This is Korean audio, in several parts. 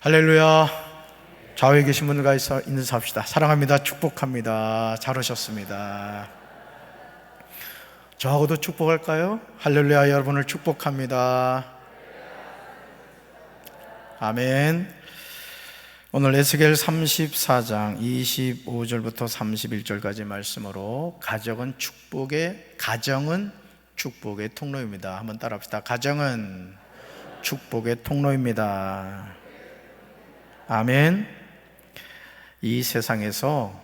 할렐루야. 좌우에 계신 분들과 인사합시다. 사랑합니다. 축복합니다. 잘 오셨습니다. 저하고도 축복할까요? 할렐루야. 여러분을 축복합니다. 아멘. 오늘 에스겔 34장 25절부터 31절까지 말씀으로 가정은 축복의 통로입니다. 한번 따라합시다. 가정은 축복의 통로입니다. 아멘. 이 세상에서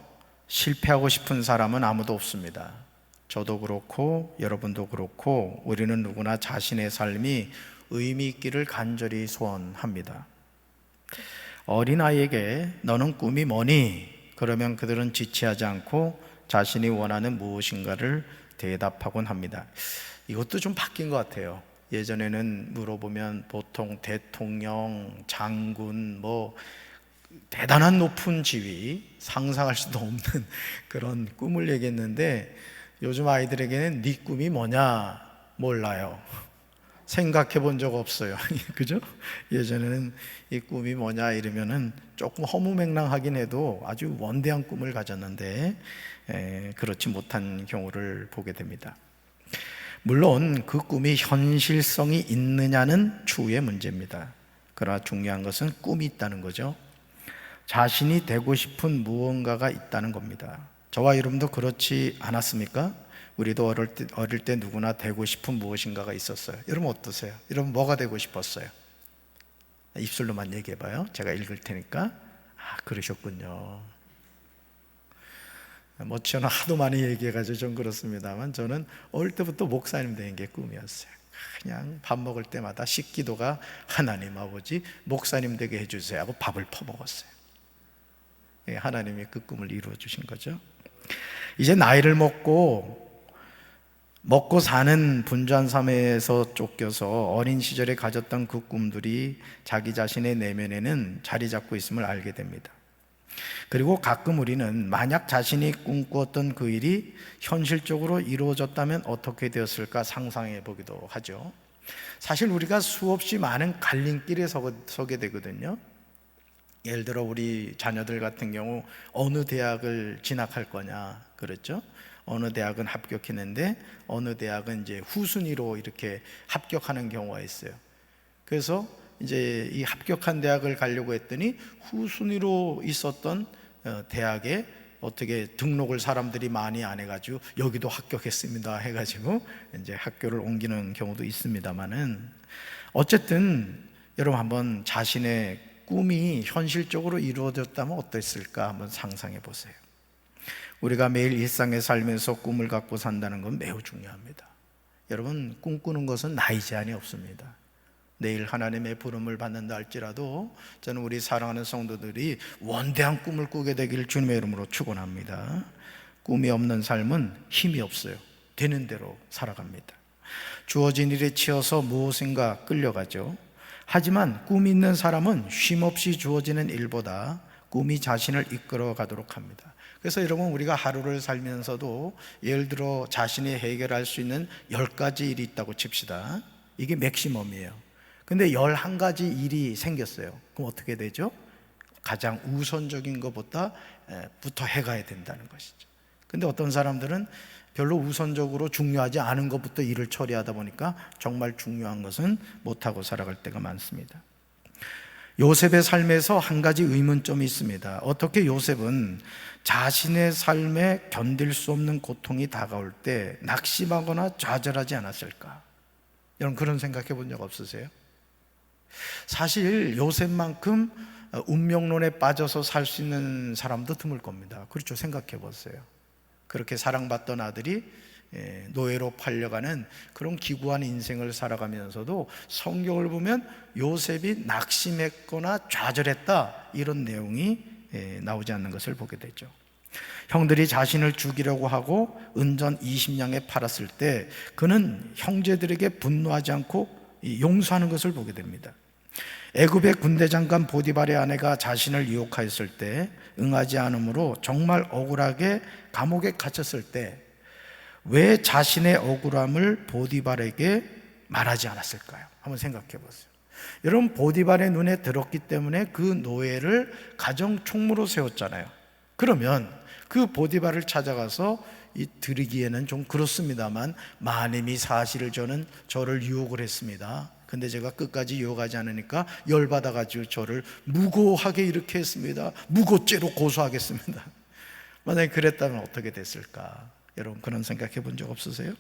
실패하고 싶은 사람은 아무도 없습니다. 저도 그렇고 여러분도 그렇고 우리는 누구나 자신의 삶이 의미 있기를 간절히 소원합니다. 어린아이에게 너는 꿈이 뭐니? 그러면 그들은 지체하지 않고 자신이 원하는 무엇인가를 대답하곤 합니다. 이것도 좀 바뀐 것 같아요. 예전에는 물어보면 보통 대통령, 장군, 대단한 높은 지위, 상상할 수도 없는 그런 꿈을 얘기했는데 요즘 아이들에게는 네 꿈이 뭐냐 몰라요. 생각해 본 적 없어요. 그죠? 예전에는 이 꿈이 뭐냐 이러면은 조금 허무맹랑하긴 해도 아주 원대한 꿈을 가졌는데 그렇지 못한 경우를 보게 됩니다. 물론 그 꿈이 현실성이 있느냐는 추후의 문제입니다. 그러나 중요한 것은 꿈이 있다는 거죠. 자신이 되고 싶은 무언가가 있다는 겁니다. 저와 여러분도 그렇지 않았습니까? 우리도 어릴 때 누구나 되고 싶은 무엇인가가 있었어요. 여러분 어떠세요? 여러분 뭐가 되고 싶었어요? 입술로만 얘기해봐요. 제가 읽을 테니까. 그러셨군요. 저는 하도 많이 얘기해가지고 좀 그렇습니다만 저는 어릴 때부터 목사님 되는 게 꿈이었어요. 그냥 밥 먹을 때마다 식기도가 하나님 아버지 목사님 되게 해주세요 하고 밥을 퍼먹었어요. 하나님이 그 꿈을 이루어 주신 거죠. 이제 나이를 먹고 사는 분주한 삶에서 쫓겨서 어린 시절에 가졌던 그 꿈들이 자기 자신의 내면에는 자리 잡고 있음을 알게 됩니다. 그리고 가끔 우리는 만약 자신이 꿈꾸었던 그 일이 현실적으로 이루어졌다면 어떻게 되었을까 상상해 보기도 하죠. 사실 우리가 수없이 많은 갈림길에 서게 되거든요. 예를 들어 우리 자녀들 같은 경우 어느 대학을 진학할 거냐 그랬죠. 어느 대학은 합격했는데 어느 대학은 이제 후순위로 이렇게 합격하는 경우가 있어요. 그래서 이제 이 합격한 대학을 가려고 했더니 후순위로 있었던 대학에 어떻게 등록을 사람들이 많이 안 해가지고 여기도 합격했습니다 해가지고 이제 학교를 옮기는 경우도 있습니다만은 어쨌든 여러분 한번 자신의 꿈이 현실적으로 이루어졌다면 어땠을까 한번 상상해 보세요. 우리가 매일 일상의 삶에서 꿈을 갖고 산다는 건 매우 중요합니다. 여러분 꿈꾸는 것은 나이 제한이 없습니다. 내일 하나님의 부름을 받는다 할지라도 저는 우리 사랑하는 성도들이 원대한 꿈을 꾸게 되기를 주님의 이름으로 축원합니다. 꿈이 없는 삶은 힘이 없어요. 되는 대로 살아갑니다. 주어진 일에 치여서 무엇인가 끌려가죠. 하지만 꿈이 있는 사람은 쉼없이 주어지는 일보다 꿈이 자신을 이끌어 가도록 합니다. 그래서 여러분 우리가 하루를 살면서도 예를 들어 자신이 해결할 수 있는 10가지 일이 있다고 칩시다. 이게 맥시멈이에요. 근데 11가지 일이 생겼어요. 그럼 어떻게 되죠? 가장 우선적인 것부터 해가야 된다는 것이죠. 근데 어떤 사람들은 별로 우선적으로 중요하지 않은 것부터 일을 처리하다 보니까 정말 중요한 것은 못하고 살아갈 때가 많습니다. 요셉의 삶에서 한 가지 의문점이 있습니다. 어떻게 요셉은 자신의 삶에 견딜 수 없는 고통이 다가올 때 낙심하거나 좌절하지 않았을까? 여러분 그런 생각해 본 적 없으세요? 사실 요셉만큼 운명론에 빠져서 살 수 있는 사람도 드물 겁니다. 그렇죠? 생각해 보세요. 그렇게 사랑받던 아들이 노예로 팔려가는 그런 기구한 인생을 살아가면서도 성경을 보면 요셉이 낙심했거나 좌절했다 이런 내용이 나오지 않는 것을 보게 되죠. 형들이 자신을 죽이려고 하고 은전 20냥에 팔았을 때 그는 형제들에게 분노하지 않고 용서하는 것을 보게 됩니다. 애굽의 군대 장관 보디발의 아내가 자신을 유혹하였을 때 응하지 않으므로 정말 억울하게 감옥에 갇혔을 때 왜 자신의 억울함을 보디발에게 말하지 않았을까요? 한번 생각해 보세요. 여러분, 보디발의 눈에 들었기 때문에 그 노예를 가정 총무로 세웠잖아요. 그러면 그 보디발을 찾아가서 드리기에는 좀 그렇습니다만, 마님이 사실을 저를 유혹을 했습니다. 근데 제가 끝까지 유혹하지 않으니까 열받아가지고 저를 무고하게 이렇게 했습니다. 무고죄로 고소하겠습니다. 만약에 그랬다면 어떻게 됐을까? 여러분, 그런 생각해 본 적 없으세요?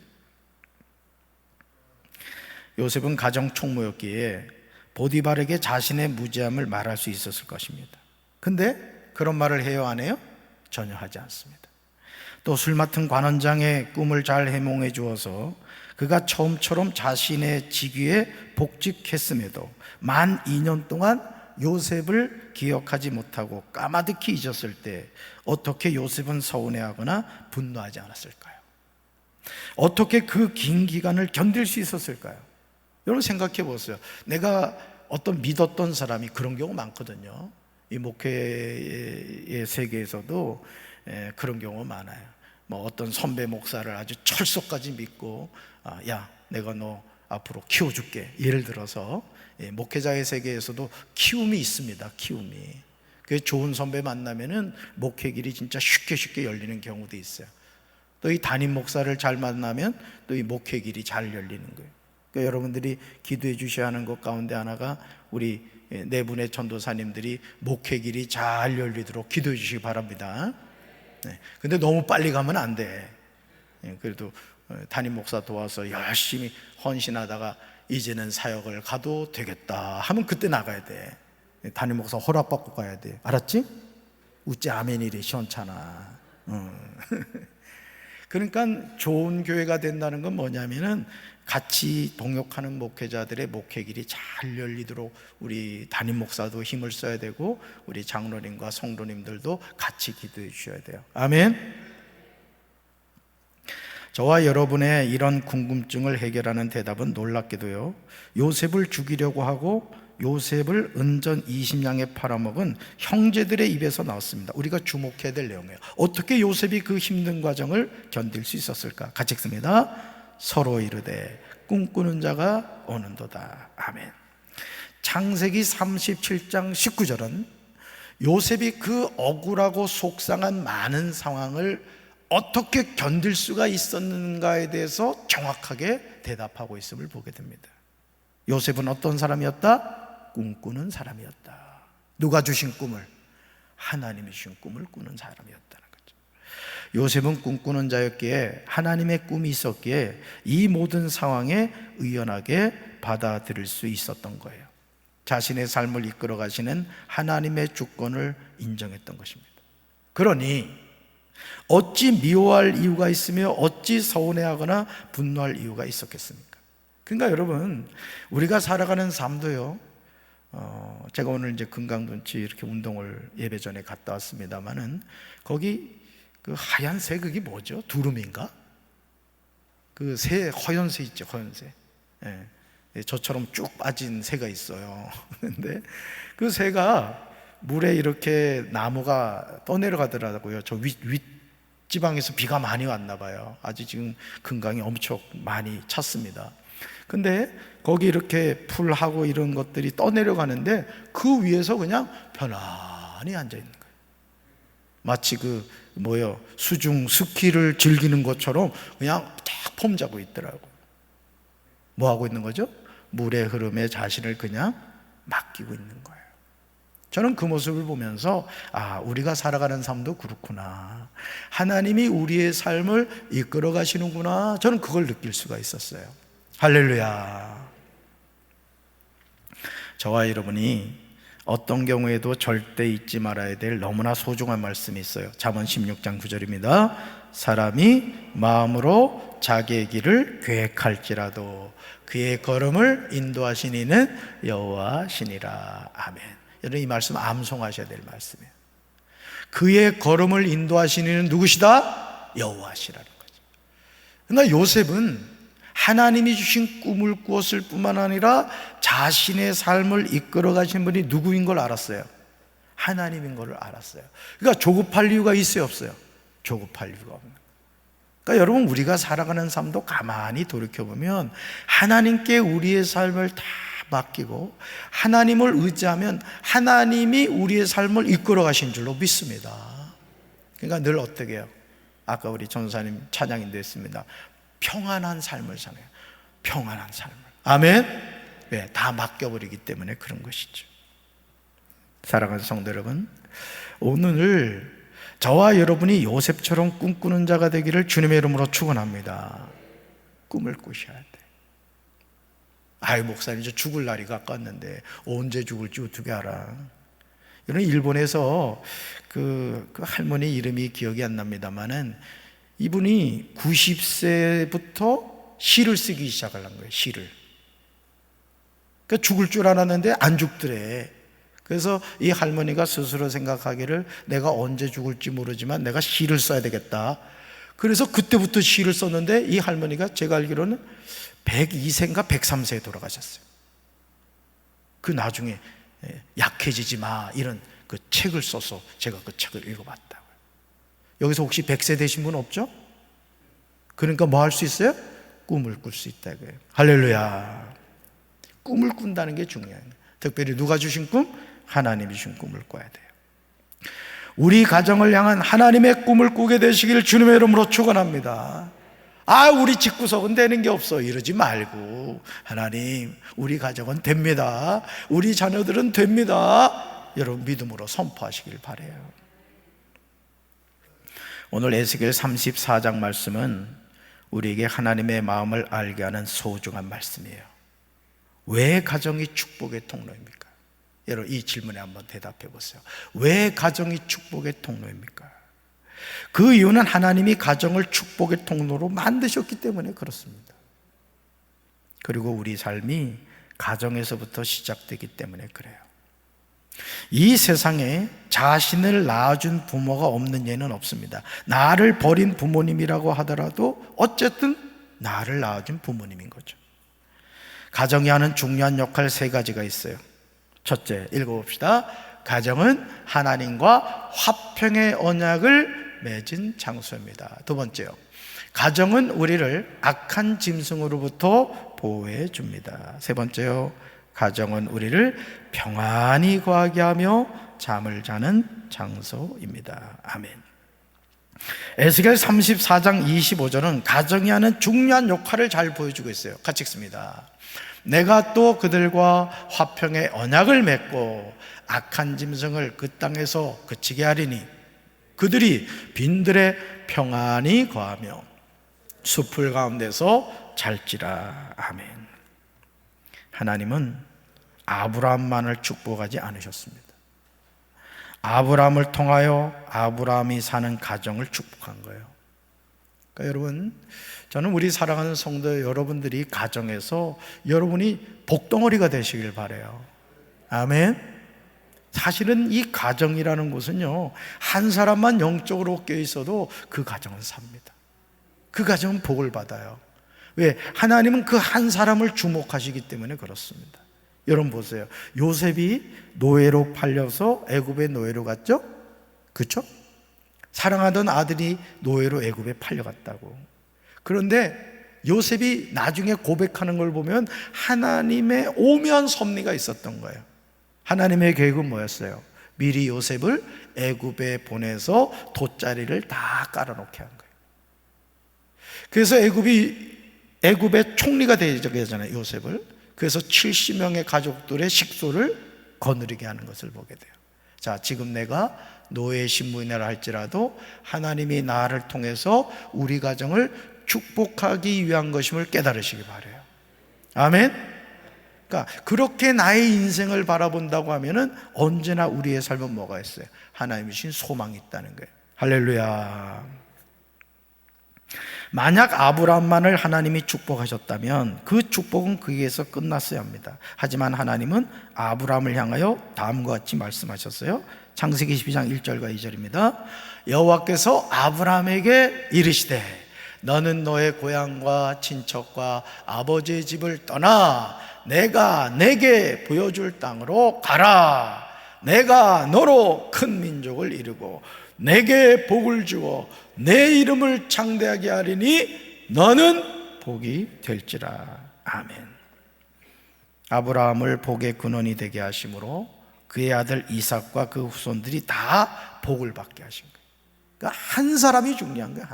요셉은 가정 총무였기에 보디발에게 자신의 무죄함을 말할 수 있었을 것입니다. 근데 그런 말을 해요, 안 해요? 전혀 하지 않습니다. 또 술 맡은 관원장의 꿈을 잘 해몽해 주어서 그가 처음처럼 자신의 직위에 복직했음에도 만 2년 동안 요셉을 기억하지 못하고 까마득히 잊었을 때 어떻게 요셉은 서운해하거나 분노하지 않았을까요? 어떻게 그 긴 기간을 견딜 수 있었을까요? 여러분, 생각해 보세요. 내가 어떤 믿었던 사람이, 그런 경우 많거든요. 이 목회의 세계에서도 그런 경우 많아요. 뭐 어떤 선배 목사를 아주 철석까지 믿고, 야, 내가 너 앞으로 키워줄게. 예를 들어서 목회자의 세계에서도 키움이 있습니다. 키움이. 그 좋은 선배 만나면은 목회 길이 진짜 쉽게 열리는 경우도 있어요. 또 이 담임 목사를 잘 만나면 또 이 목회 길이 잘 열리는 거예요. 그러니까 여러분들이 기도해 주셔야 하는 것 가운데 하나가, 우리 네 분의 전도사님들이 목회 길이 잘 열리도록 기도해 주시기 바랍니다. 근데 너무 빨리 가면 안 돼. 그래도 담임 목사 도와서 열심히 헌신하다가 이제는 사역을 가도 되겠다 하면 그때 나가야 돼. 담임 목사 허락받고 가야 돼. 알았지? 우째 아멘이래, 시원찮아. 그러니까 좋은 교회가 된다는 건 뭐냐면은, 같이 동역하는 목회자들의 목회 길이 잘 열리도록 우리 담임 목사도 힘을 써야 되고, 우리 장로님과 성도님들도 같이 기도해 주셔야 돼요. 아멘. 저와 여러분의 이런 궁금증을 해결하는 대답은 놀랍게도요, 요셉을 죽이려고 하고 요셉을 은전 20냥에 팔아먹은 형제들의 입에서 나왔습니다. 우리가 주목해야 될 내용이에요. 어떻게 요셉이 그 힘든 과정을 견딜 수 있었을까? 같이 읽습니다. 서로 이르되 꿈꾸는 자가 오는도다. 아멘. 창세기 37장 19절은 요셉이 그 억울하고 속상한 많은 상황을 어떻게 견딜 수가 있었는가에 대해서 정확하게 대답하고 있음을 보게 됩니다. 요셉은 어떤 사람이었다? 꿈꾸는 사람이었다. 누가 주신 꿈을? 하나님이 주신 꿈을 꾸는 사람이었다는 거죠. 요셉은 꿈꾸는 자였기에, 하나님의 꿈이 있었기에 이 모든 상황에 의연하게 받아들일 수 있었던 거예요. 자신의 삶을 이끌어 가시는 하나님의 주권을 인정했던 것입니다. 그러니 어찌 미워할 이유가 있으며 어찌 서운해하거나 분노할 이유가 있었겠습니까? 그러니까 여러분, 우리가 살아가는 삶도요, 제가 오늘 이제 금강둔치 이렇게 운동을 예배 전에 갔다 왔습니다만은, 거기 그 하얀 새, 그게 뭐죠? 두루미인가? 그 새, 허연새 있죠, 허연새. 저처럼 쭉 빠진 새가 있어요. 근데 그 새가 물에 이렇게 나무가 떠내려가더라고요. 저 윗지방에서 비가 많이 왔나 봐요. 아주 지금 금강이 엄청 많이 찼습니다. 근데 거기 이렇게 풀하고 이런 것들이 떠내려가는데 그 위에서 그냥 편안히 앉아 있는 거예요. 마치 수중 스키를 즐기는 것처럼 그냥 딱 폼 잡고 있더라고요. 뭐 하고 있는 거죠? 물의 흐름에 자신을 그냥 맡기고 있는 거예요. 저는 그 모습을 보면서, 우리가 살아가는 삶도 그렇구나, 하나님이 우리의 삶을 이끌어 가시는구나, 저는 그걸 느낄 수가 있었어요. 할렐루야. 저와 여러분이 어떤 경우에도 절대 잊지 말아야 될 너무나 소중한 말씀이 있어요. 잠언 16장 9절입니다. 사람이 마음으로 자기의 길을 계획할지라도 그의 걸음을 인도하신 이는 여호와시니라. 아멘. 여러분, 이 말씀 암송하셔야 될 말씀이에요. 그의 걸음을 인도하신 이는 누구시다? 여호와시라는 거죠. 그러니까 요셉은 하나님이 주신 꿈을 꾸었을 뿐만 아니라 자신의 삶을 이끌어 가신 분이 누구인 걸 알았어요. 하나님인 걸 알았어요. 그러니까 조급할 이유가 있어요, 없어요? 조급할 이유가 없는. 그러니까 여러분, 우리가 살아가는 삶도 가만히 돌이켜보면 하나님께 우리의 삶을 다 맡기고 하나님을 의지하면 하나님이 우리의 삶을 이끌어 가신 줄로 믿습니다. 그러니까 늘 어떻게 해요? 아까 우리 전사님 찬양인도 했습니다. 평안한 삶을 사네요. 평안한 삶을. 아멘. 네, 다 맡겨버리기 때문에 그런 것이죠. 사랑하는 성도 여러분, 오늘 저와 여러분이 요셉처럼 꿈꾸는 자가 되기를 주님의 이름으로 축원합니다. 꿈을 꾸셔야 돼. 아유, 목사님, 저 죽을 날이 가까웠는데 언제 죽을지 어떻게 알아? 이런 일본에서 그 할머니 이름이 기억이 안 납니다만은 이분이 90세부터 시를 쓰기 시작하는 거예요. 시를. 그러니까 죽을 줄 알았는데 안 죽더래. 그래서 이 할머니가 스스로 생각하기를 내가 언제 죽을지 모르지만 내가 시를 써야 되겠다. 그래서 그때부터 시를 썼는데 이 할머니가 제가 알기로는 102세인가 103세에 돌아가셨어요. 그 나중에 약해지지 마 이런 그 책을 써서 제가 그 책을 읽어봤다고요. 여기서 혹시 100세 되신 분 없죠? 그러니까 뭐 할 수 있어요? 꿈을 꿀 수 있다고요. 할렐루야. 꿈을 꾼다는 게 중요해요. 특별히 누가 주신 꿈? 하나님이 주신 꿈을 꿔야 돼요. 우리 가정을 향한 하나님의 꿈을 꾸게 되시길 주님의 이름으로 축원합니다. 아, 우리 집구석은 되는 게 없어 이러지 말고 하나님, 우리 가정은 됩니다. 우리 자녀들은 됩니다. 여러분 믿음으로 선포하시길 바라요. 오늘 에스겔 34장 말씀은 우리에게 하나님의 마음을 알게 하는 소중한 말씀이에요. 왜 가정이 축복의 통로입니까? 여러분 이 질문에 한번 대답해 보세요. 왜 가정이 축복의 통로입니까? 그 이유는 하나님이 가정을 축복의 통로로 만드셨기 때문에 그렇습니다. 그리고 우리 삶이 가정에서부터 시작되기 때문에 그래요. 이 세상에 자신을 낳아준 부모가 없는 예는 없습니다. 나를 버린 부모님이라고 하더라도 어쨌든 나를 낳아준 부모님인 거죠. 가정이 하는 중요한 역할 세 가지가 있어요. 첫째, 읽어봅시다. 가정은 하나님과 화평의 언약을 맺은 장소입니다. 두 번째요, 가정은 우리를 악한 짐승으로부터 보호해 줍니다. 세 번째요, 가정은 우리를 평안히 거하게 하며 잠을 자는 장소입니다. 아멘. 에스겔 34장 25절은 가정이 하는 중요한 역할을 잘 보여주고 있어요. 같이 읽습니다. 내가 또 그들과 화평의 언약을 맺고 악한 짐승을 그 땅에서 그치게 하리니 그들이 빈들에 평안히 거하며 숲을 가운데서 잘지라. 아멘. 하나님은 아브라함만을 축복하지 않으셨습니다. 아브라함을 통하여 아브라함이 사는 가정을 축복한 거예요. 그러니까 여러분, 저는 우리 사랑하는 성도 여러분들이 가정에서 여러분이 복덩어리가 되시길 바라요. 아멘. 사실은 이 가정이라는 곳은요, 한 사람만 영적으로 껴 있어도 그 가정은 삽니다. 그 가정은 복을 받아요. 왜? 하나님은 그 한 사람을 주목하시기 때문에 그렇습니다. 여러분 보세요. 요셉이 노예로 팔려서 애굽의 노예로 갔죠? 그렇죠? 사랑하던 아들이 노예로 애굽에 팔려갔다고. 그런데 요셉이 나중에 고백하는 걸 보면 하나님의 오묘한 섭리가 있었던 거예요. 하나님의 계획은 뭐였어요? 미리 요셉을 애굽에 보내서 돗자리를 다 깔아놓게 한 거예요. 그래서 애굽의 총리가 되잖아요, 요셉을. 그래서 70명의 가족들의 식소를 거느리게 하는 것을 보게 돼요. 자, 지금 내가 노예 신분이라 할지라도 하나님이 나를 통해서 우리 가정을 축복하기 위한 것임을 깨달으시기 바라요. 아멘. 그러니까 그렇게 나의 인생을 바라본다고 하면은 언제나 우리의 삶은 뭐가 있어요? 하나님이 주신 소망이 있다는 거예요. 할렐루야. 만약 아브라함만을 하나님이 축복하셨다면 그 축복은 거기에서 끝났어야 합니다. 하지만 하나님은 아브라함을 향하여 다음과 같이 말씀하셨어요. 창세기 12장 1절과 2절입니다. 여호와께서 아브라함에게 이르시되 너는 너의 고향과 친척과 아버지의 집을 떠나 내가 내게 보여줄 땅으로 가라. 내가 너로 큰 민족을 이루고 내게 복을 주어 내 이름을 창대하게 하리니 너는 복이 될지라. 아멘. 아브라함을 복의 근원이 되게 하심으로 그의 아들 이삭과 그 후손들이 다 복을 받게 하신 거예요. 그러니까 한 사람이 중요한 거예요.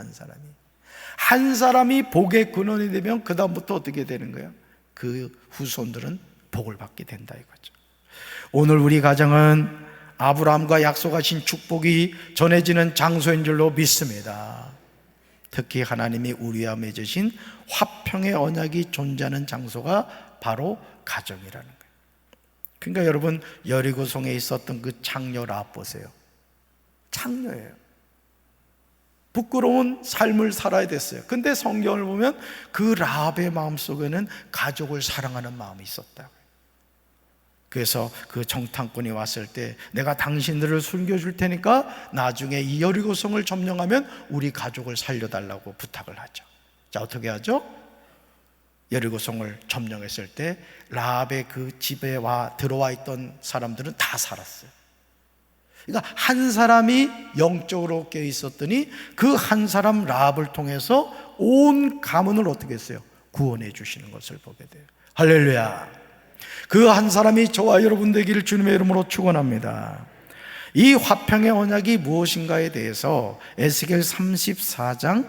한 사람이 복의 근원이 되면 그 다음부터 어떻게 되는 거예요? 그 후손들은 복을 받게 된다 이거죠. 오늘 우리 가정은 아브라함과 약속하신 축복이 전해지는 장소인 줄로 믿습니다. 특히 하나님이 우리와 맺으신 화평의 언약이 존재하는 장소가 바로 가정이라는 거예요. 그러니까 여러분, 여리고성에 있었던 그 창녀 라합 보세요. 창녀예요. 부끄러운 삶을 살아야 됐어요. 근데 성경을 보면 그 라합의 마음속에는 가족을 사랑하는 마음이 있었다고요. 그래서 그 정탐꾼이 왔을 때 내가 당신들을 숨겨줄 테니까 나중에 이 여리고성을 점령하면 우리 가족을 살려달라고 부탁을 하죠. 자, 어떻게 하죠? 여리고성을 점령했을 때 라합의 그 집에 들어와 있던 사람들은 다 살았어요. 그러니까 한 사람이 영적으로 깨어 있었더니 그 한 사람 라합을 통해서 온 가문을 어떻게 했어요? 구원해 주시는 것을 보게 돼요. 할렐루야. 그 한 사람이 저와 여러분 되기를 주님의 이름으로 축원합니다. 이 화평의 언약이 무엇인가에 대해서 에스겔 34장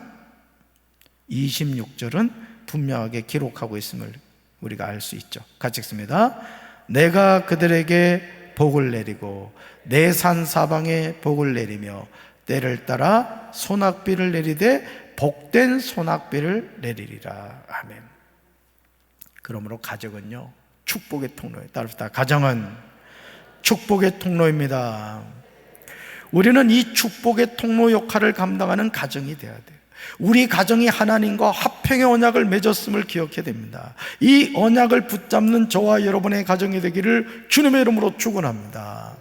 26절은 분명하게 기록하고 있음을 우리가 알 수 있죠. 같이 읽습니다. 내가 그들에게 복을 내리고 내 산 사방에 복을 내리며 때를 따라 소낙비를 내리되 복된 소낙비를 내리리라. 아멘. 그러므로 가정은요, 축복의 통로에 따릅시다. 가정은 축복의 통로입니다. 우리는 이 축복의 통로 역할을 감당하는 가정이 되어야 돼요. 우리 가정이 하나님과 화평의 언약을 맺었음을 기억해야 됩니다. 이 언약을 붙잡는 저와 여러분의 가정이 되기를 주님의 이름으로 축원합니다.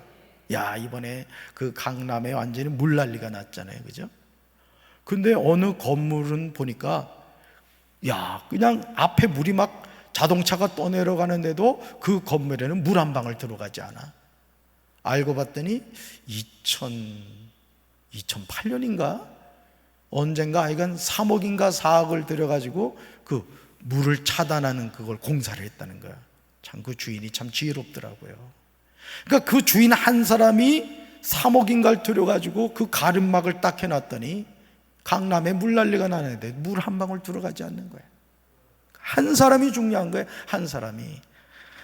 야, 이번에 그 강남에 완전히 물난리가 났잖아요, 그죠? 근데 어느 건물은 보니까 야, 그냥 앞에 물이 막 자동차가 떠내려가는데도 그 건물에는 물 한 방울 들어가지 않아. 알고 봤더니 2008년인가? 언젠가 하여간 3억인가 4억을 들여가지고 그 물을 차단하는 그걸 공사를 했다는 거야. 참 그 주인이 참 지혜롭더라고요. 그러니까 그 주인 한 사람이 3억인가를 들여가지고 그 가름막을 딱 해놨더니 강남에 물난리가 나는데 물 한 방울 들어가지 않는 거야. 한 사람이 중요한 거예요. 한 사람이.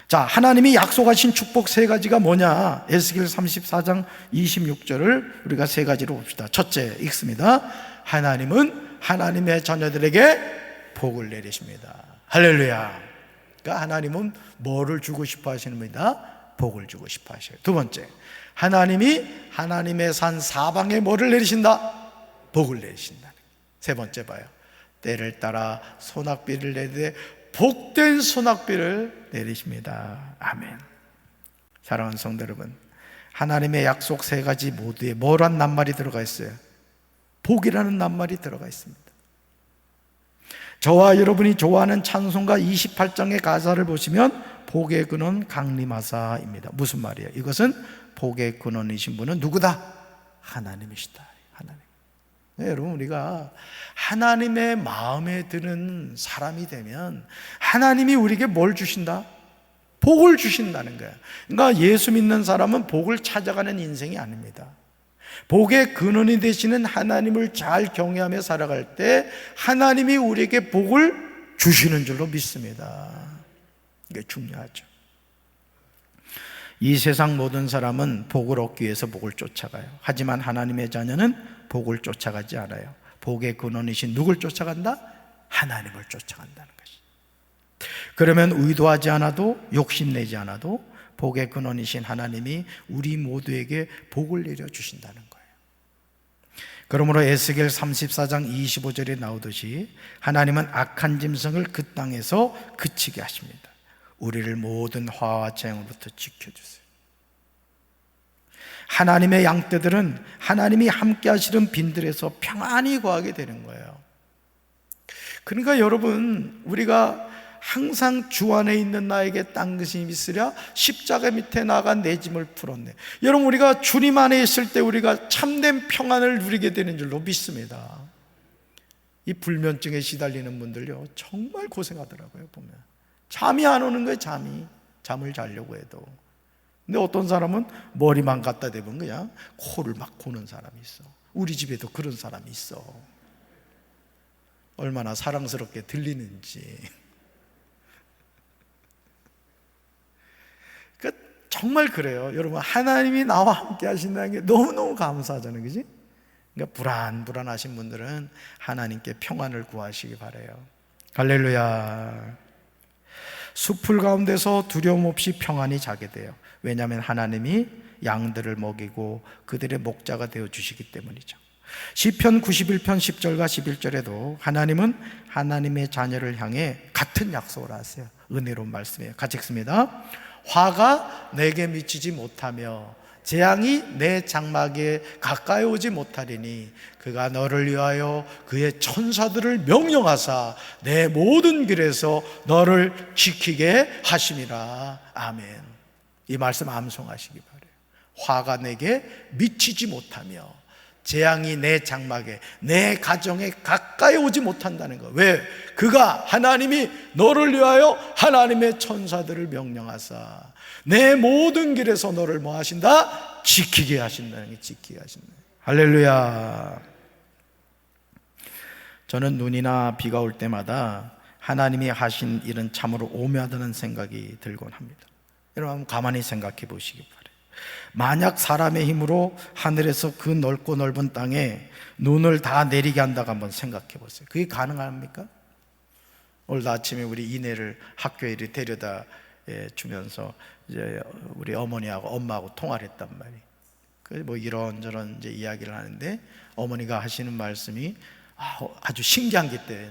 자, 하나님이 약속하신 축복 세 가지가 뭐냐? 에스겔 34장 26절을 우리가 세 가지로 봅시다. 첫째, 읽습니다. 하나님은 하나님의 자녀들에게 복을 내리십니다. 할렐루야. 그러니까 하나님은 뭐를 주고 싶어 하시는 겁니다? 복을 주고 싶어 하셔요. 두 번째, 하나님이 하나님의 산 사방에 뭐를 내리신다? 복을 내리신다. 세 번째 봐요. 때를 따라 소낙비를 내리되 복된 소낙비를 내리십니다. 아멘. 사랑하는 성도 여러분, 하나님의 약속 세 가지 모두에 뭐란 낱말이 들어가 있어요? 복이라는 낱말이 들어가 있습니다. 저와 여러분이 좋아하는 찬송가 28장의 가사를 보시면 복의 근원 강림하사입니다. 무슨 말이에요? 이것은 복의 근원이신 분은 누구다? 하나님이시다. 하나님. 네, 여러분, 우리가 하나님의 마음에 드는 사람이 되면 하나님이 우리에게 뭘 주신다? 복을 주신다는 거예요. 그러니까 예수 믿는 사람은 복을 찾아가는 인생이 아닙니다. 복의 근원이 되시는 하나님을 잘 경외하며 살아갈 때 하나님이 우리에게 복을 주시는 줄로 믿습니다. 이게 중요하죠. 이 세상 모든 사람은 복을 얻기 위해서 복을 쫓아가요. 하지만 하나님의 자녀는 복을 쫓아가지 않아요. 복의 근원이신 누굴 쫓아간다? 하나님을 쫓아간다는 것이. 그러면 의도하지 않아도, 욕심내지 않아도 복의 근원이신 하나님이 우리 모두에게 복을 내려주신다는 거예요. 그러므로 에스겔 34장 25절에 나오듯이 하나님은 악한 짐승을 그 땅에서 그치게 하십니다. 우리를 모든 화와 재앙으로부터 지켜주세요. 하나님의 양떼들은 하나님이 함께 하시는 빈들에서 평안히 거하게 되는 거예요. 그러니까 여러분, 우리가 항상 주 안에 있는 나에게 딴 것이 있으랴 십자가 밑에 나가 내 짐을 풀었네. 여러분, 우리가 주님 안에 있을 때 우리가 참된 평안을 누리게 되는 줄로 믿습니다. 이 불면증에 시달리는 분들요, 정말 고생하더라고요. 보면 잠이 안 오는 거예요. 잠이 잠을 자려고 해도. 근데 어떤 사람은 머리만 갖다 대면 그냥 코를 막 고는 사람이 있어. 우리 집에도 그런 사람이 있어. 얼마나 사랑스럽게 들리는지. 정말 그래요. 여러분, 하나님이 나와 함께 하신다는 게 너무너무 감사하잖아요. 그지? 그러니까 불안하신 분들은 하나님께 평안을 구하시기 바라요. 할렐루야. 숲풀 가운데서 두려움 없이 평안히 자게 돼요. 왜냐하면 하나님이 양들을 먹이고 그들의 목자가 되어 주시기 때문이죠. 시편 91편 10절과 11절에도 하나님은 하나님의 자녀를 향해 같은 약속을 하세요. 은혜로운 말씀이에요. 같이 읽습니다. 화가 내게 미치지 못하며 재앙이 내 장막에 가까이 오지 못하리니 그가 너를 위하여 그의 천사들을 명령하사 내 모든 길에서 너를 지키게 하심이라. 아멘. 이 말씀 암송하시기 바라요. 화가 내게 미치지 못하며 재앙이 내 장막에, 내 가정에 가까이 오지 못한다는 거. 왜? 그가, 하나님이 너를 위하여 하나님의 천사들을 명령하사 내 모든 길에서 너를 뭐 하신다? 지키게 하신다는 게, 지키게 하신다. 할렐루야. 저는 눈이나 비가 올 때마다 하나님이 하신 일은 참으로 오묘하다는 생각이 들곤 합니다. 여러분, 가만히 생각해 보시기 바랍니다. 만약 사람의 힘으로 하늘에서 그 넓고 넓은 땅에 눈을 다 내리게 한다고 한번 생각해 보세요. 그게 가능합니까? 오늘 아침에 우리 이내를 학교에 데려다 주면서 이제 우리 어머니하고 엄마하고 통화를 했단 말이에요. 뭐 이런저런 이제 이야기를 하는데 어머니가 하시는 말씀이 아주 신기한 게 있대요.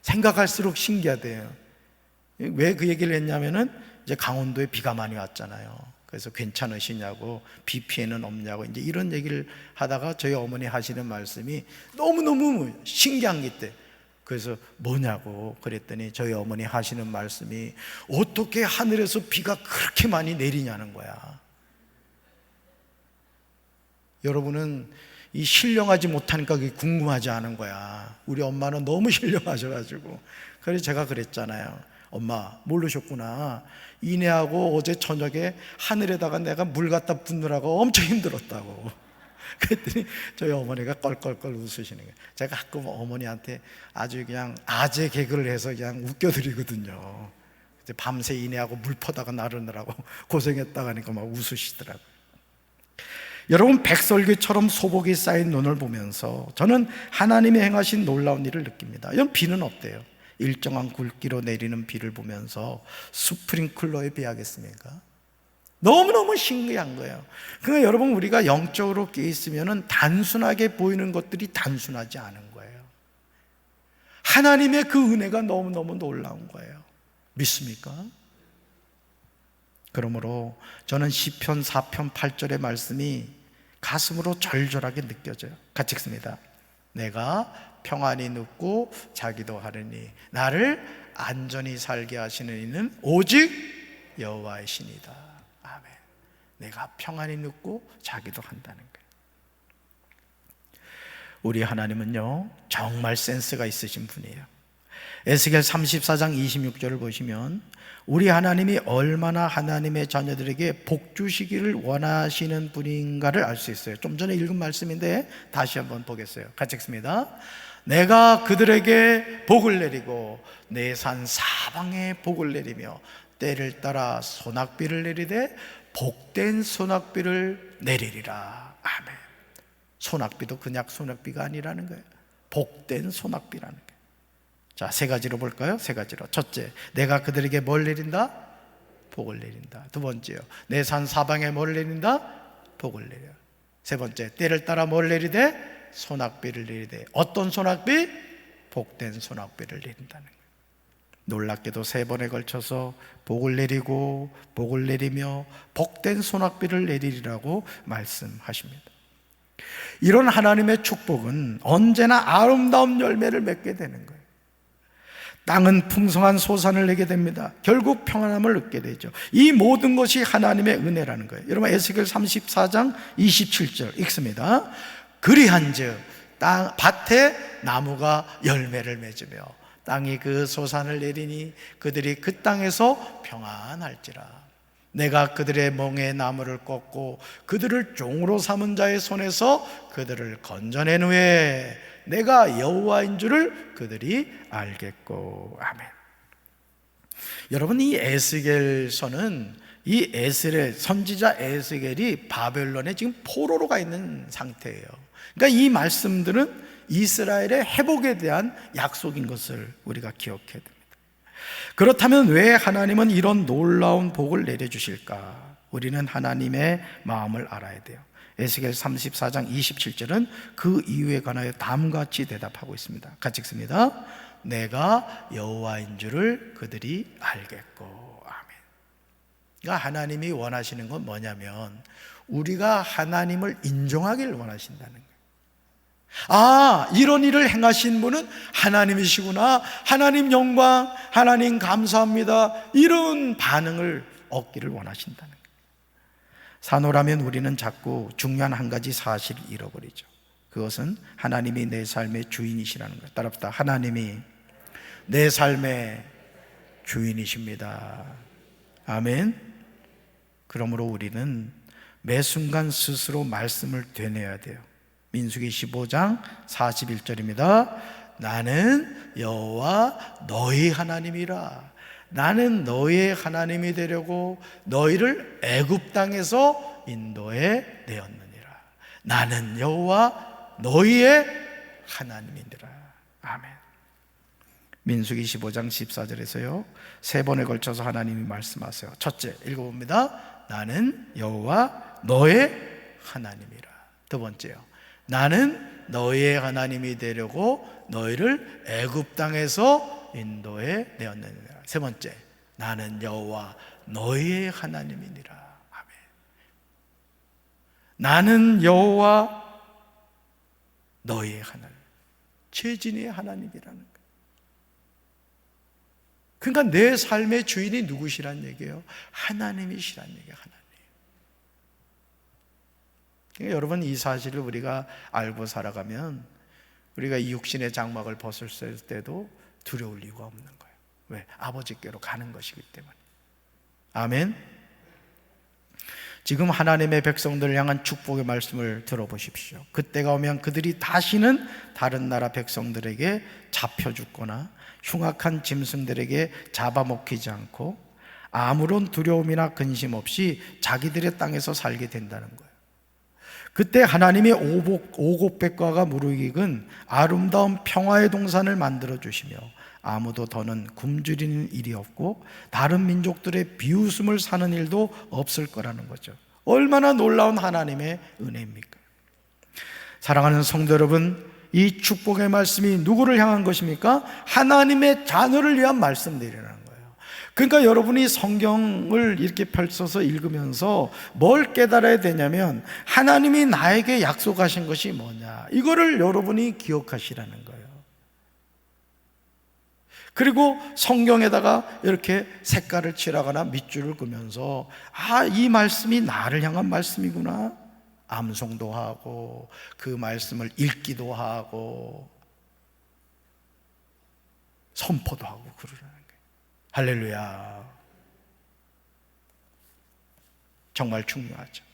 생각할수록 신기하대요. 왜 그 얘기를 했냐면은 이제 강원도에 비가 많이 왔잖아요. 그래서 괜찮으시냐고, 비 피해는 없냐고 이제 이런 얘기를 하다가 저희 어머니 하시는 말씀이 너무너무 신기한 게 있대. 그래서 뭐냐고 그랬더니 저희 어머니 하시는 말씀이 어떻게 하늘에서 비가 그렇게 많이 내리냐는 거야. 여러분은 이 신령하지 못하니까 그게 궁금하지 않은 거야. 우리 엄마는 너무 신령하셔가지고. 그래서 제가 그랬잖아요. 엄마 모르셨구나. 이내하고 어제 저녁에 하늘에다가 내가 물 갖다 붓느라고 엄청 힘들었다고. 그랬더니 저희 어머니가 껄껄껄 웃으시는 거예요. 제가 가끔 어머니한테 아주 그냥 아재 개그를 해서 그냥 웃겨드리거든요. 밤새 이내하고 물 퍼다가 나르느라고 고생했다고 하니까 막 웃으시더라고요. 여러분, 백설기처럼 소복이 쌓인 눈을 보면서 저는 하나님이 행하신 놀라운 일을 느낍니다. 이런 비는 어때요? 일정한 굵기로 내리는 비를 보면서 스프링클러에 비하겠습니까? 너무너무 신기한 거예요. 그러니까 여러분, 우리가 영적으로 깨 있으면 단순하게 보이는 것들이 단순하지 않은 거예요. 하나님의 그 은혜가 너무너무 놀라운 거예요. 믿습니까? 그러므로 저는 시편 4편 8절의 말씀이 가슴으로 절절하게 느껴져요. 같이 읽습니다. 내가 평안히 눕고 자기도 하느니 나를 안전히 살게 하시는 이는 오직 여호와의 신이다. 아멘. 내가 평안히 눕고 자기도 한다는 거예요. 우리 하나님은요 정말 센스가 있으신 분이에요. 에스겔 34장 26절을 보시면 우리 하나님이 얼마나 하나님의 자녀들에게 복 주시기를 원하시는 분인가를 알 수 있어요. 좀 전에 읽은 말씀인데 다시 한번 보겠어요. 같이 읽습니다. 내가 그들에게 복을 내리고 내 산 사방에 복을 내리며 때를 따라 소낙비를 내리되 복된 소낙비를 내리리라. 아멘. 소낙비도 그냥 소낙비가 아니라는 거예요. 복된 소낙비라는 거예요. 자, 세 가지로 볼까요? 세 가지로. 첫째, 내가 그들에게 뭘 내린다? 복을 내린다. 두 번째요, 내 산 사방에 뭘 내린다? 복을 내려. 세 번째, 때를 따라 뭘 내리되? 소낙비를 내리되. 어떤 소낙비? 복된 소낙비를 내린다는 거예요. 놀랍게도 세 번에 걸쳐서 복을 내리고 복을 내리며 복된 소낙비를 내리리라고 말씀하십니다. 이런 하나님의 축복은 언제나 아름다운 열매를 맺게 되는 거예요. 땅은 풍성한 소산을 내게 됩니다. 결국 평안함을 얻게 되죠. 이 모든 것이 하나님의 은혜라는 거예요. 여러분, 에스겔 34장 27절 읽습니다. 그리한즉 밭에 나무가 열매를 맺으며 땅이 그 소산을 내리니 그들이 그 땅에서 평안할지라. 내가 그들의 멍에 나무를 꺾고 그들을 종으로 삼은 자의 손에서 그들을 건져낸 후에 내가 여호와인 줄을 그들이 알겠고. 아멘. 여러분, 이 에스겔서는 이 에스겔, 선지자 에스겔이 바벨론에 지금 포로로 가 있는 상태예요. 그러니까 이 말씀들은 이스라엘의 회복에 대한 약속인 것을 우리가 기억해야 됩니다. 그렇다면 왜 하나님은 이런 놀라운 복을 내려주실까? 우리는 하나님의 마음을 알아야 돼요. 에스겔 34장 27절은 그 이유에 관하여 다음과 같이 대답하고 있습니다. 같이 읽습니다. 내가 여호와인 줄을 그들이 알겠고. 아멘. 그러니까 하나님이 원하시는 건 뭐냐면 우리가 하나님을 인정하기를 원하신다는 거예요. 아, 이런 일을 행하신 분은 하나님이시구나, 하나님 영광, 하나님 감사합니다, 이런 반응을 얻기를 원하신다는 거예요. 산호라면 우리는 자꾸 중요한 한 가지 사실을 잃어버리죠. 그것은 하나님이 내 삶의 주인이시라는 거예요. 따라합시다. 하나님이 내 삶의 주인이십니다. 아멘. 그러므로 우리는 매 순간 스스로 말씀을 되뇌어야 돼요. 민수기 15장 41절입니다. 나는 여호와 너희 하나님이라. 나는 너희의 하나님이 되려고 너희를 애굽 땅에서 인도해 내었느니라. 나는 여호와 너희의 하나님이니라. 아멘. 민수기 15장 14절에서요, 세 번에 걸쳐서 하나님이 말씀하세요. 첫째, 읽어봅니다. 나는 여호와 너의 하나님이라. 두 번째요, 나는 너희의 하나님이 되려고 너희를 애굽 땅에서 인도해 내었느니라. 세 번째, 나는 여호와 너희의 하나님이니라. 아멘. 나는 여호와 너희의 하나님, 최진의 하나님이라는 거예요. 그러니까 내 삶의 주인이 누구시란 얘기예요? 하나님이시란 얘기예요. 하나님. 그러니까 여러분, 이 사실을 우리가 알고 살아가면 우리가 이 육신의 장막을 벗을 때도 두려울 이유가 없는 거예요. 왜? 아버지께로 가는 것이기 때문에. 아멘. 지금 하나님의 백성들을 향한 축복의 말씀을 들어보십시오. 그때가 오면 그들이 다시는 다른 나라 백성들에게 잡혀 죽거나 흉악한 짐승들에게 잡아먹히지 않고 아무런 두려움이나 근심 없이 자기들의 땅에서 살게 된다는 거예요. 그때 하나님의 오곡백과가 무르익은 아름다운 평화의 동산을 만들어 주시며 아무도 더는 굶주리는 일이 없고 다른 민족들의 비웃음을 사는 일도 없을 거라는 거죠. 얼마나 놀라운 하나님의 은혜입니까? 사랑하는 성도 여러분, 이 축복의 말씀이 누구를 향한 것입니까? 하나님의 자녀를 위한 말씀들이라는 거예요. 그러니까 여러분이 성경을 이렇게 펼쳐서 읽으면서 뭘 깨달아야 되냐면 하나님이 나에게 약속하신 것이 뭐냐, 이거를 여러분이 기억하시라는 거예요. 그리고 성경에다가 이렇게 색깔을 칠하거나 밑줄을 그면서 아, 이 말씀이 나를 향한 말씀이구나, 암송도 하고 그 말씀을 읽기도 하고 선포도 하고 그러라는 거예요. 할렐루야. 정말 중요하죠.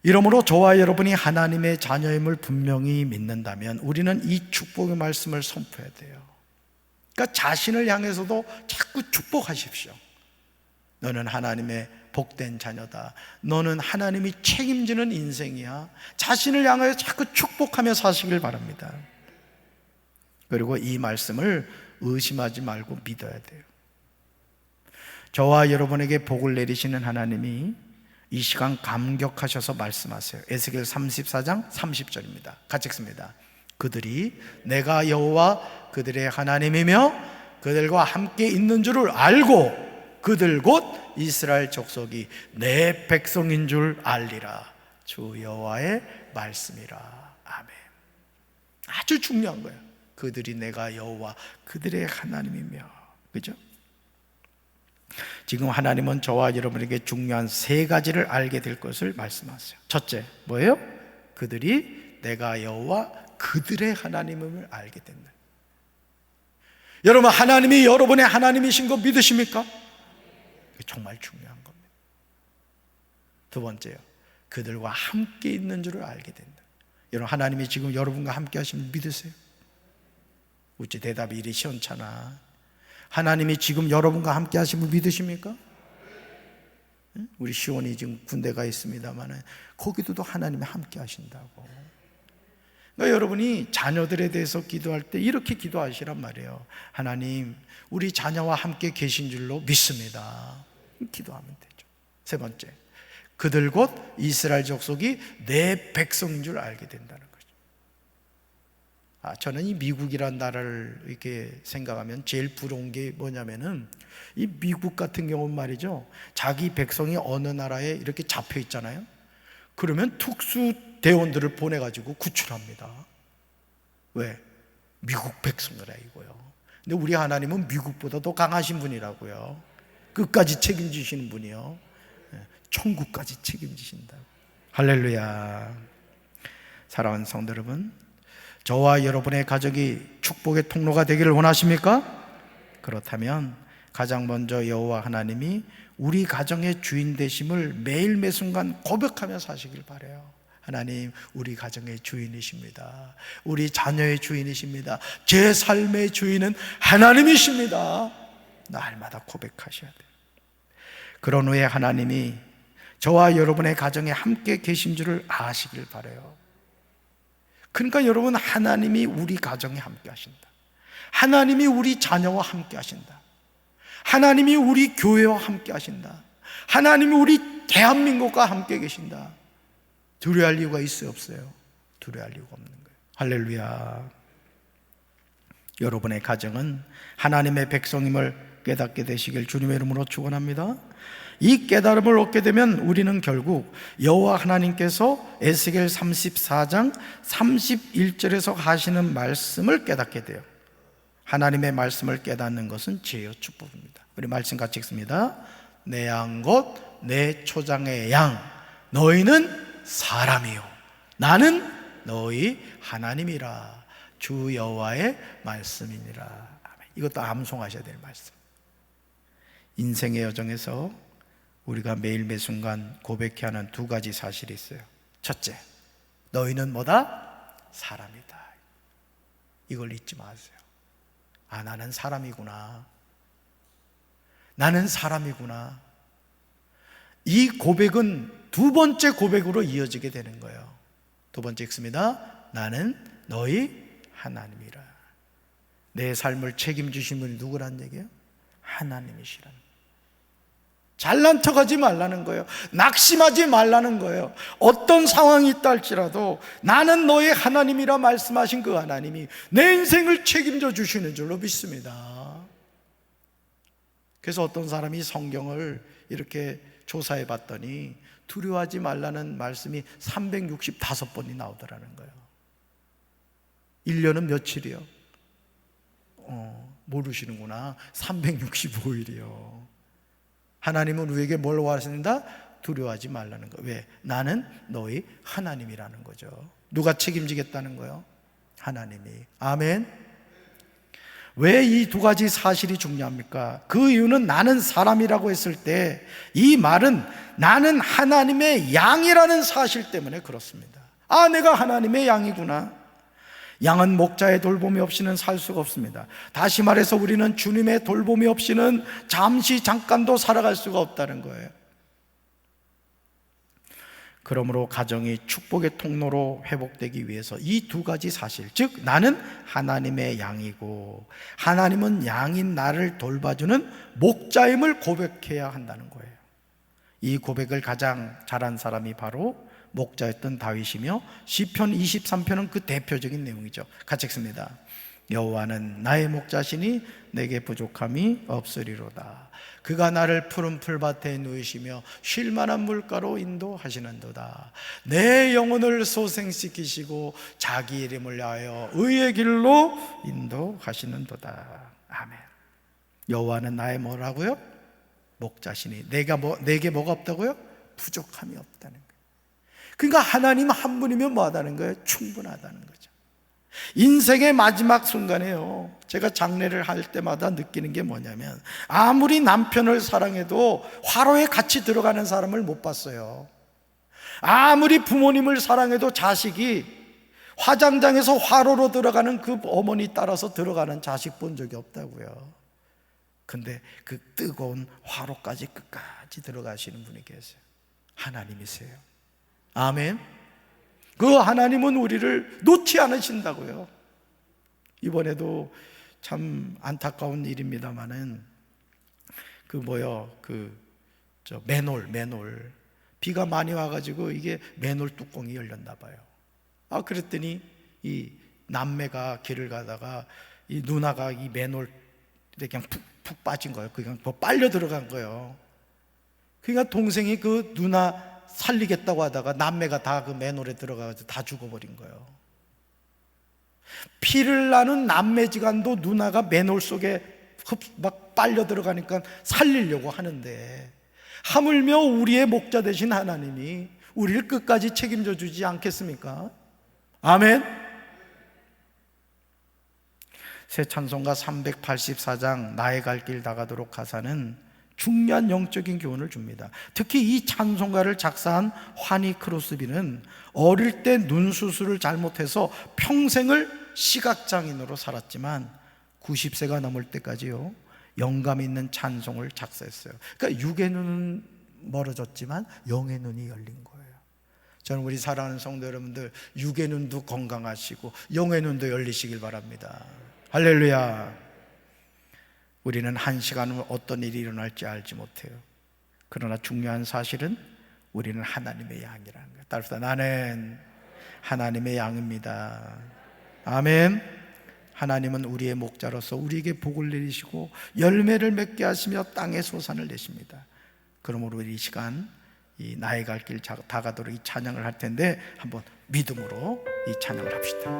이러므로 저와 여러분이 하나님의 자녀임을 분명히 믿는다면 우리는 이 축복의 말씀을 선포해야 돼요. 그러니까 자신을 향해서도 자꾸 축복하십시오. 너는 하나님의 복된 자녀다. 너는 하나님이 책임지는 인생이야. 자신을 향하여 자꾸 축복하며 사시길 바랍니다. 그리고 이 말씀을 의심하지 말고 믿어야 돼요. 저와 여러분에게 복을 내리시는 하나님이 이 시간 감격하셔서 말씀하세요. 에스겔 34장 30절입니다. 같이 읽습니다. 그들이 내가 여호와 그들의 하나님이며 그들과 함께 있는 줄을 알고 그들 곧 이스라엘 족속이 내 백성인 줄 알리라. 주 여호와의 말씀이라. 아멘. 아주 중요한 거예요. 그들이 내가 여호와 그들의 하나님이며. 그죠? 지금 하나님은 저와 여러분에게 중요한 세 가지를 알게 될 것을 말씀하세요. 첫째, 뭐예요? 그들이 내가 여호와 그들의 하나님임을 알게 된다. 여러분, 하나님이 여러분의 하나님이신 거 믿으십니까? 정말 중요한 겁니다. 두 번째요, 그들과 함께 있는 줄을 알게 된다. 여러분, 하나님이 지금 여러분과 함께 하시면 믿으세요? 어째 대답이 이리 시원찮아. 하나님이 지금 여러분과 함께 하시면 믿으십니까? 우리 시온이 지금 군대 가 있습니다만 거기도 하나님이 함께 하신다고. 그러니까 여러분이 자녀들에 대해서 기도할 때 이렇게 기도하시란 말이에요. 하나님, 우리 자녀와 함께 계신 줄로 믿습니다. 기도하면 되죠. 세 번째, 그들 곧 이스라엘 족속이 내 백성인 줄 알게 된다는 거죠. 저는 이 미국이라는 나라를 이렇게 생각하면 제일 부러운 게 뭐냐면은, 이 미국 같은 경우는 말이죠, 자기 백성이 어느 나라에 이렇게 잡혀 있잖아요. 그러면 특수 대원들을 보내가지고 구출합니다. 왜? 미국 백성이라고요. 근데 우리 하나님은 미국보다 더 강하신 분이라고요. 끝까지 책임지시는 분이요, 천국까지 책임지신다. 할렐루야. 사랑하는 성도 여러분, 저와 여러분의 가족이 축복의 통로가 되기를 원하십니까? 그렇다면 가장 먼저 여호와 하나님이 우리 가정의 주인 되심을 매일 매순간 고백하며 사시길 바라요. 하나님, 우리 가정의 주인이십니다. 우리 자녀의 주인이십니다. 제 삶의 주인은 하나님이십니다. 날마다 고백하셔야 돼요. 그런 후에 하나님이 저와 여러분의 가정에 함께 계신 줄을 아시길 바라요. 그러니까 여러분, 하나님이 우리 가정에 함께 하신다. 하나님이 우리 자녀와 함께 하신다. 하나님이 우리 교회와 함께 하신다. 하나님이 우리 대한민국과 함께 계신다. 두려워할 이유가 있어요, 없어요? 두려워할 이유가 없는 거예요. 할렐루야. 여러분의 가정은 하나님의 백성임을 깨닫게 되시길 주님의 이름으로 축원합니다. 이 깨달음을 얻게 되면 우리는 결국 여호와 하나님께서 에스겔 34장 31절에서 하시는 말씀을 깨닫게 돼요. 하나님의 말씀을 깨닫는 것은 지혜요 축복입니다. 우리 말씀 같이 읽습니다. 내 양 곧 내 초장의 양, 너희는 사람이요 나는 너희 하나님이라. 주 여호와의 말씀이니라. 아멘. 이것도 암송하셔야 될 말씀. 인생의 여정에서 우리가 매일 매순간 고백해야 하는 두 가지 사실이 있어요. 첫째, 너희는 뭐다? 사람이다. 이걸 잊지 마세요. 나는 사람이구나. 나는 사람이구나. 이 고백은 두 번째 고백으로 이어지게 되는 거예요. 두 번째 읽습니다. 나는 너희 하나님이라. 내 삶을 책임지신 분이 누구란 얘기예요? 하나님이시라는 거예요. 잘난 척하지 말라는 거예요. 낙심하지 말라는 거예요. 어떤 상황이 있다 할지라도 나는 너의 하나님이라 말씀하신 그 하나님이 내 인생을 책임져 주시는 줄로 믿습니다. 그래서 어떤 사람이 성경을 이렇게 조사해 봤더니 두려워하지 말라는 말씀이 365번이 나오더라는 거예요. 1년은 며칠이요? 모르시는구나. 365일이요. 하나님은 우리에게 뭘 원하신다? 두려워하지 말라는 거예요. 왜? 나는 너희 하나님이라는 거죠. 누가 책임지겠다는 거예요? 하나님이. 아멘. 왜 이 두 가지 사실이 중요합니까? 그 이유는 나는 사람이라고 했을 때 이 말은 나는 하나님의 양이라는 사실 때문에 그렇습니다. 내가 하나님의 양이구나. 양은 목자의 돌봄이 없이는 살 수가 없습니다. 다시 말해서 우리는 주님의 돌봄이 없이는 잠깐도 살아갈 수가 없다는 거예요. 그러므로 가정이 축복의 통로로 회복되기 위해서 이 두 가지 사실, 즉 나는 하나님의 양이고 하나님은 양인 나를 돌봐주는 목자임을 고백해야 한다는 거예요. 이 고백을 가장 잘한 사람이 바로 목자였던 다윗이며 시편 23편은 그 대표적인 내용이죠. 같이 읽습니다. 여호와는 나의 목자시니 내게 부족함이 없으리로다. 그가 나를 푸른 풀밭에 누이시며 쉴 만한 물가로 인도하시는도다. 내 영혼을 소생시키시고 자기 이름을 위하여 의의 길로 인도하시는도다. 아멘. 여호와는 나의 뭐라고요? 목자시니 내게 뭐가 없다고요? 부족함이 없다는 거예요. 그러니까 하나님 한 분이면 뭐하다는 거예요? 충분하다는 거죠. 인생의 마지막 순간에요, 제가 장례를 할 때마다 느끼는 게 뭐냐면, 아무리 남편을 사랑해도 화로에 같이 들어가는 사람을 못 봤어요. 아무리 부모님을 사랑해도 자식이 화장장에서 화로로 들어가는 그 어머니 따라서 들어가는 자식 본 적이 없다고요. 근데 그 뜨거운 화로까지 끝까지 들어가시는 분이 계세요. 하나님이세요. 아멘. 그 하나님은 우리를 놓지 않으신다고요. 이번에도 참 안타까운 일입니다만은 맨홀 비가 많이 와가지고 이게 맨홀 뚜껑이 열렸나 봐요. 그랬더니 이 남매가 길을 가다가 이 누나가 이 맨홀에 그냥 푹 빠진 거예요. 그냥 빨려 들어간 거예요. 그러니까 동생이 그 누나 살리겠다고 하다가 남매가 다 그 맨홀에 들어가서 다 죽어버린 거예요. 피를 나는 남매지간도 누나가 맨홀 속에 막 빨려 들어가니까 살리려고 하는데, 하물며 우리의 목자 되신 하나님이 우리를 끝까지 책임져 주지 않겠습니까? 아멘. 새 찬송가 384장 나의 갈 길 다가도록 가사는 중요한 영적인 교훈을 줍니다. 특히 이 찬송가를 작사한 화니 크로스비는 어릴 때 눈 수술을 잘못해서 평생을 시각장애인으로 살았지만 90세가 넘을 때까지요, 영감 있는 찬송을 작사했어요. 그러니까 육의 눈은 멀어졌지만 영의 눈이 열린 거예요. 저는 우리 사랑하는 성도 여러분들, 육의 눈도 건강하시고 영의 눈도 열리시길 바랍니다. 할렐루야. 우리는 한 시간 후 어떤 일이 일어날지 알지 못해요. 그러나 중요한 사실은 우리는 하나님의 양이라는 거예요. 따라서 나는 하나님의 양입니다. 아멘. 하나님은 우리의 목자로서 우리에게 복을 내리시고 열매를 맺게 하시며 땅에 소산을 내십니다. 그러므로 우리 이 시간 이 나의 갈 길 다가도록 이 찬양을 할 텐데, 한번 믿음으로 이 찬양을 합시다.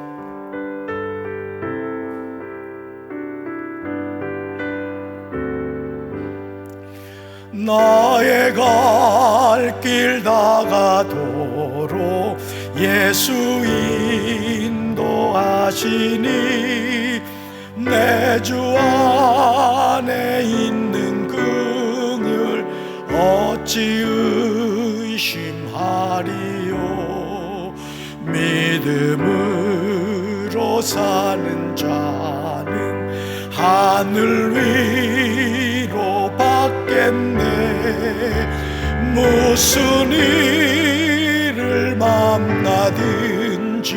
나의 갈 길 다가도록 예수 인도하시니, 내 주 안에 있는 긍휼 어찌 의심하리요. 믿음으로 사는 자는 하늘 위로 받겠네. 무슨 일을 만나든지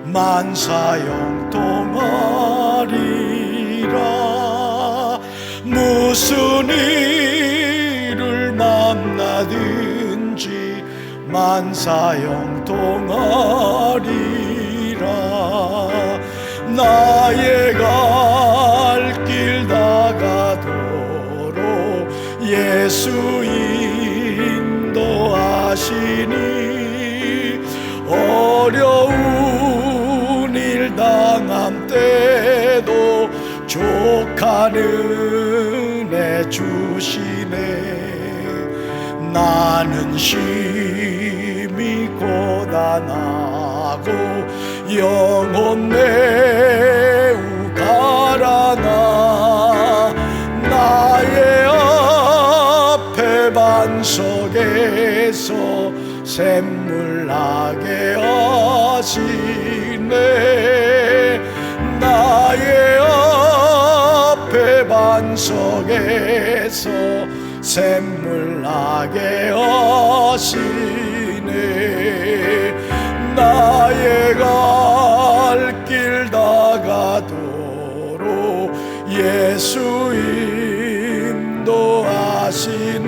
만사형통하리라. 무슨 일을 만나든지 만사형통하리라. 나의 갈 길 다가도록 예수 인도하시니, 어려운 일 당함 때도 족한 은혜 주시네. 나는 심히 고단하고 영혼 매우 가라나, 나의 앞에 반석에서 샘물 나게 하시네. 나의 앞에 반석에서 샘물 나게 하시네. 나의 갈 길 다가도록 예수 인도하시니,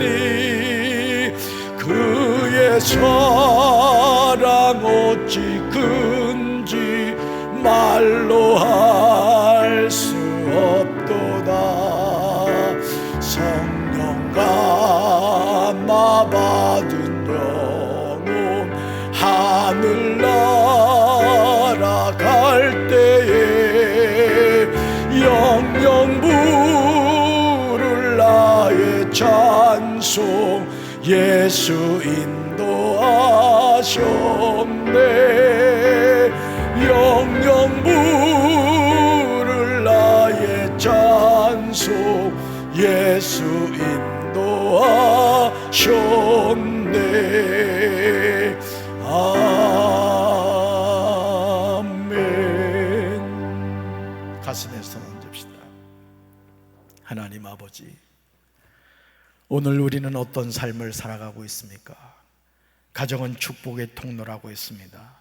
그의 사랑 어찌 큰지 말로 할 수 없도다. 성령 감화 받은 영혼 하늘 날아갈 때에 영영 부를 나의 찬송 예수 인도하셨네. 영영 부를 주셨네. 아멘. 가슴에 손 얹읍시다. 하나님 아버지, 오늘 우리는 어떤 삶을 살아가고 있습니까? 가정은 축복의 통로라고 했습니다.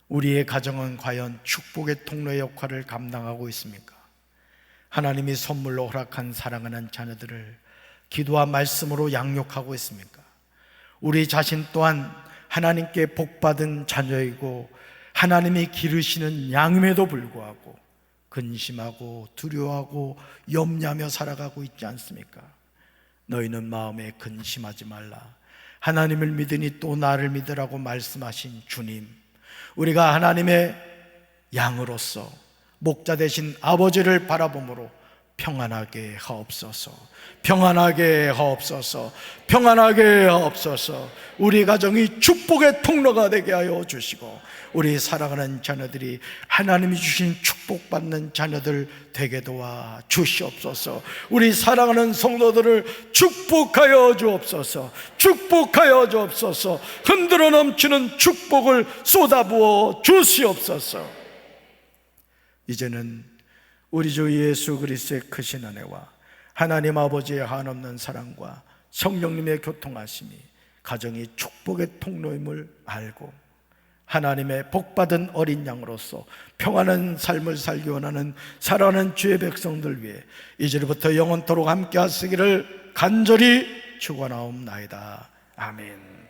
우리의 가정은 과연 축복의 통로의 역할을 감당하고 있습니까? 하나님이 선물로 허락한 사랑하는 자녀들을 기도와 말씀으로 양육하고 있습니까? 우리 자신 또한 하나님께 복받은 자녀이고 하나님이 기르시는 양임에도 불구하고 근심하고 두려워하고 염려하며 살아가고 있지 않습니까? 너희는 마음에 근심하지 말라. 하나님을 믿으니 또 나를 믿으라고 말씀하신 주님, 우리가 하나님의 양으로서 목자 되신 아버지를 바라봄으로 평안하게 하옵소서. 평안하게 하옵소서. 평안하게 하옵소서. 우리 가정이 축복의 통로가 되게 하여 주시고 우리 사랑하는 자녀들이 하나님이 주신 축복받는 자녀들 되게 도와 주시옵소서. 우리 사랑하는 성도들을 축복하여 주옵소서. 축복하여 주옵소서. 흔들어 넘치는 축복을 쏟아부어 주시옵소서. 이제는 우리 주 예수 그리스도의 크신 은혜와 하나님 아버지의 한없는 사랑과 성령님의 교통하심이 가정이 축복의 통로임을 알고 하나님의 복받은 어린 양으로서 평안한 삶을 살기 원하는 사랑하는 주의 백성들 위해 이제부터 영원토록 함께 하시기를 간절히 축원하옵나이다. 아멘.